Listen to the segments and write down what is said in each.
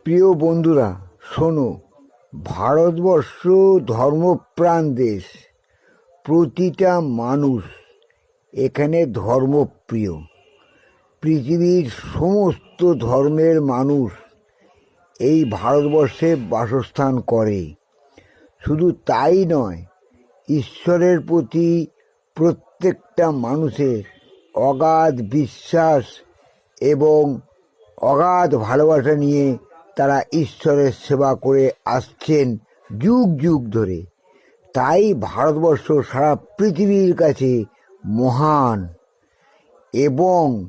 প্রিয় বন্ধুরা, শোনো, ভারতবর্ষ ধর্মপ্রাণ দেশ। প্রতিটা মানুষ এখানে ধর্মপ্রিয়। পৃথিবীর সমস্ত ধর্মের মানুষ এই ভারতবর্ষে বাসস্থান করে। শুধু তাই নয়, ঈশ্বরের প্রতি প্রত্যেকটা মানুষের অগাধ বিশ্বাস এবং অগাধ ভালোবাসা নিয়ে তারা ঈশ্বরের সেবা করে আসছেন যুগ যুগ ধরে। তাই ভারতবর্ষ সারা পৃথিবীর কাছে মহান এবং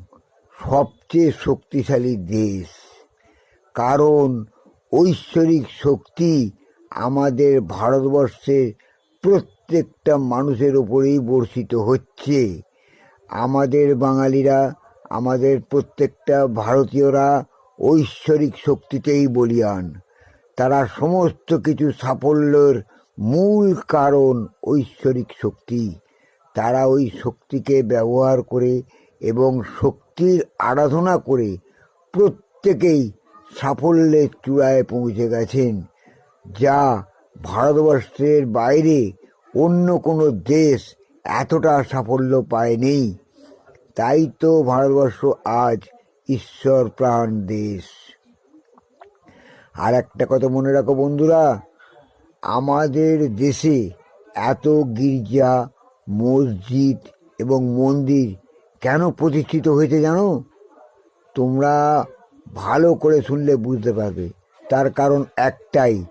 সবচেয়ে শক্তিশালী দেশ। কারণ ঐশ্বরিক শক্তি আমাদের ভারতবর্ষের প্রত্যেকটা মানুষের ওপরেই বর্ষিত হচ্ছে। আমাদের বাঙালিরা, আমাদের প্রত্যেকটা ভারতীয়রা ঐশ্বরিক শক্তিতেই বলীয়ান। তারা সমস্ত কিছু সাফল্যের মূল কারণ ঐশ্বরিক শক্তি। তারা ওই শক্তিকে ব্যবহার করে এবং শক্তির আরাধনা করে প্রত্যেকেই সাফল্যের চূড়ায় পৌঁছে গেছেন, যা ভারতবর্ষের বাইরে অন্য কোনো দেশ এতটা সাফল্য পায়নি। তাই তো ভারতবর্ষ আজ ঈশ্বর প্রাণ দেশ। আর একটা কথা মনে রাখো বন্ধুরা, আমাদের দেশে এত গির্জা, মসজিদ এবং মন্দির কেন প্রতিষ্ঠিত হয়েছে জানো? তোমরা ভালো করে শুনলে বুঝতে পারবে। তার কারণ একটাই,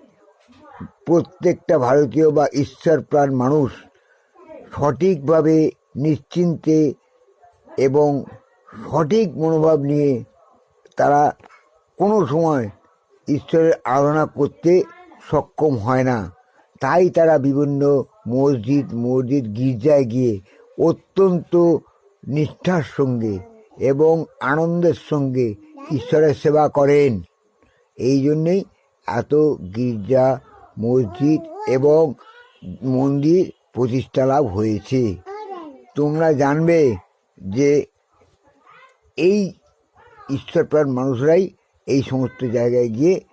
প্রত্যেকটা ভারতীয় বা ঈশ্বর প্রাণ মানুষ সঠিকভাবে, নিশ্চিন্তে এবং সঠিক মনোভাব নিয়ে তারা কোনো সময় ঈশ্বরের আরাধনা করতে সক্ষম হয় না। তাই তারা বিভিন্ন মসজিদ গির্জায় গিয়ে অত্যন্ত নিষ্ঠার সঙ্গে এবং আনন্দের সঙ্গে ঈশ্বরের সেবা করেন। এই জন্যেই এত গির্জা, মসজিদ এবং মন্দির প্রতিষ্ঠা লাভ হয়েছে। তোমরা জানবে যে এই ঈশ্বরপ্রাণ মানুষরাই এই সমস্ত জায়গায় গিয়ে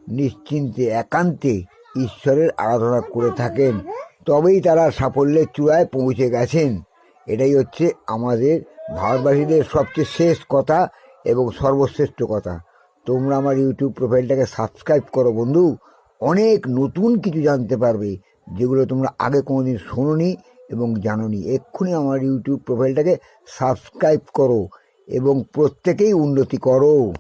নিশ্চিন্তে, একান্তে ঈশ্বরের আরাধনা করে থাকেন, তবেই তারা সাফল্যের চূড়ায় পৌঁছে গেছেন। এটাই হচ্ছে আমাদের ভারতবাসীদের সবচেয়ে শেষ কথা এবং সর্বশ্রেষ্ঠ কথা। তোমরা আমার ইউটিউব প্রোফাইলটাকে সাবস্ক্রাইব করো বন্ধু। অনেক নতুন কিছু জানতে পারবে, যেগুলো তোমরা আগে কোনোদিন শোনোনি এবং জানোনি। এক্ষুনি আমার ইউটিউব প্রোফাইলটাকে সাবস্ক্রাইব করো এবং প্রত্যেকেই উন্নতি করো।